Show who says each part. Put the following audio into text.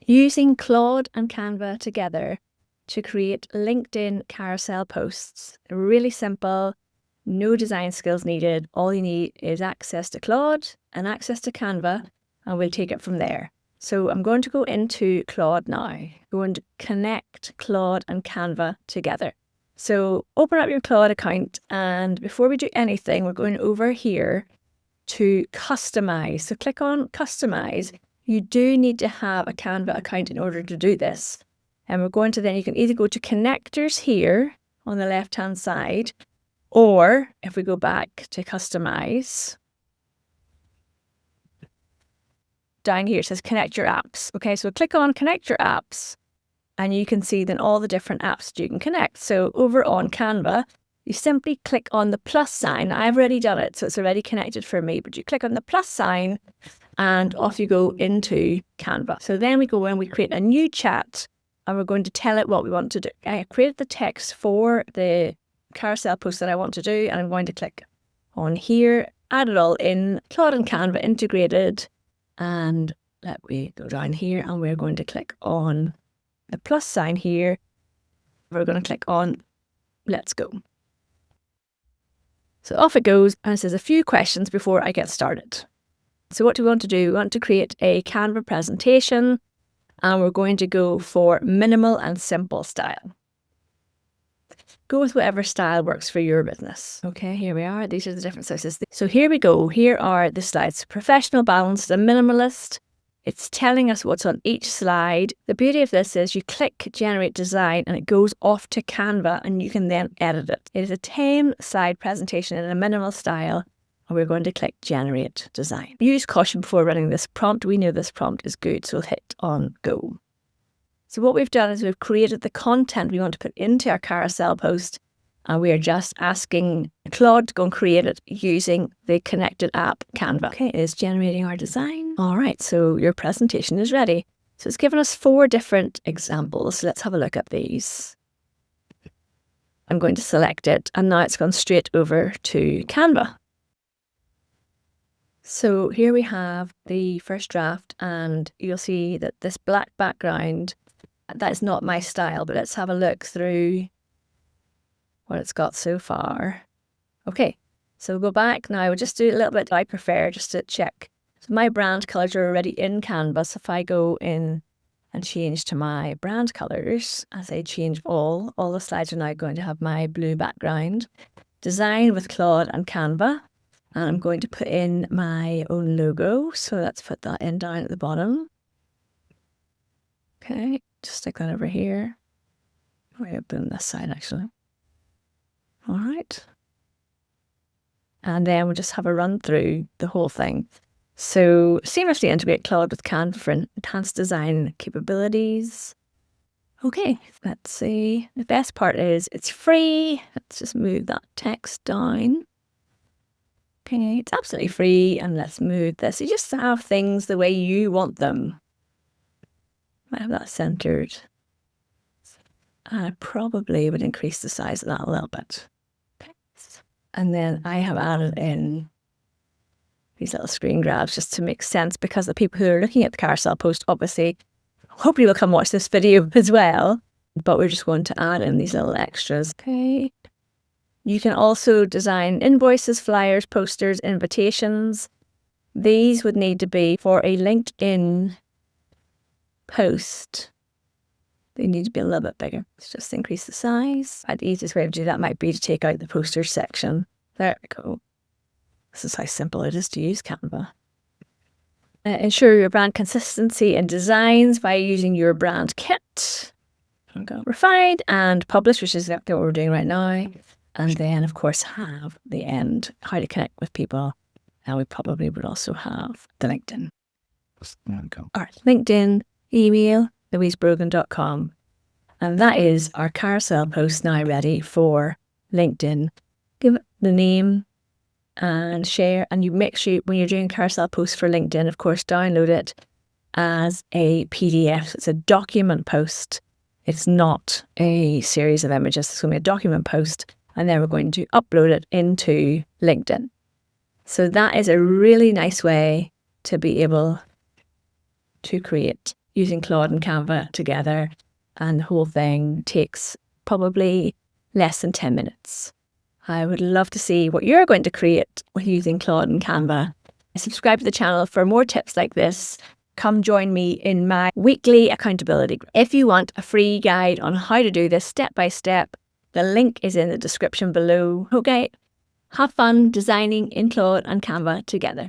Speaker 1: Using Claude and Canva together to create LinkedIn carousel posts. Really simple, no design skills needed. All you need is access to Claude and access to Canva, and we'll take it from there. So I'm going to go into Claude now. I'm going to connect Claude and Canva together. So open up your Claude account, and before we do anything, we're going over here to customize. So click on customize. You do need to have a Canva account in order to do this. And we're going to then, you can either go to connectors here on the left-hand side, or if we go back to customize, down here it says connect your apps. Okay, so click on connect your apps, and you can see then all the different apps that you can connect. So over on Canva, you simply click on the plus sign. I've already done it, so it's already connected for me, but you click on the plus sign and off you go into Canva. So then we go in, we create a new chat, and we're going to tell it what we want to do. I have created the text for the carousel post that I want to do, and I'm going to click on here, add it all in, Claude and Canva integrated, and let me go down here, and we're going to click on the plus sign here. We're going to click on let's go. So off it goes, and it says a few questions before I get started. So what do we want to do? We want to create a Canva presentation, and we're going to go for minimal and simple style. Go with whatever style works for your business. Okay, here we are. These are the different sizes. So here we go. Here are the slides. Professional, balanced, and minimalist. It's telling us what's on each slide. The beauty of this is you click generate design and it goes off to Canva and you can then edit it. It is a 10-slide presentation in a minimal style, and we're going to click generate design. Use caution before running this prompt. We know this prompt is good, so we'll hit on go. So what we've done is we've created the content we want to put into our carousel post, and we are just asking Claude to go and create it using the connected app Canva. Okay, it is generating our design. All right, so your presentation is ready. So it's given us 4 different examples. Let's have a look at these. I'm going to select it, and now it's gone straight over to Canva. So here we have the first draft, and you'll see that this black background, that is not my style, but let's have a look through what it's got so far. Okay, so we'll go back now. We'll just do a little bit I prefer just to check. So my brand colors are already in Canva. So if I go in and change to my brand colors, as I change all the slides are now going to have my blue background. Design with Claude and Canva. And I'm going to put in my own logo. So let's put that in down at the bottom. Okay, just stick that over here. Way up on this side actually. All right. And then we'll just have a run through the whole thing. So seamlessly integrate Claude with Canva for enhanced design capabilities. Okay, let's see. The best part is it's free. Let's just move that text down. Okay, it's absolutely free. And let's move this. You just have things the way you want them. Might have that centered. I probably would increase the size of that a little bit. And then I have added in these little screen grabs just to make sense, because the people who are looking at the carousel post obviously hopefully will come watch this video as well. But we're just going to add in these little extras. Okay. You can also design invoices, flyers, posters, invitations. These would need to be for a LinkedIn post. They need to be a little bit bigger. Let's just increase the size. The easiest way to do that might be to take out the posters section. There we go. This is how simple it is to use Canva. Ensure your brand consistency in designs by using your brand kit. Go refined and publish, which is exactly what we're doing right now. And then, of course, have the end, how to connect with people. And we probably would also have the LinkedIn. All right, LinkedIn, email, louisebrogan.com. And that is our carousel post now ready for LinkedIn. Give it the name and share. And you make sure when you're doing carousel posts for LinkedIn, of course, download it as a PDF. It's a document post. It's not a series of images. It's going to be a document post. And then we're going to upload it into LinkedIn. So that is a really nice way to be able to create using Claude and Canva together, and the whole thing takes probably less than 10 minutes. I would love to see what you're going to create with using Claude and Canva. Subscribe to the channel for more tips like this. Come join me in my weekly accountability group. If you want a free guide on how to do this step by step, the link is in the description below. Okay, have fun designing in Claude and Canva together.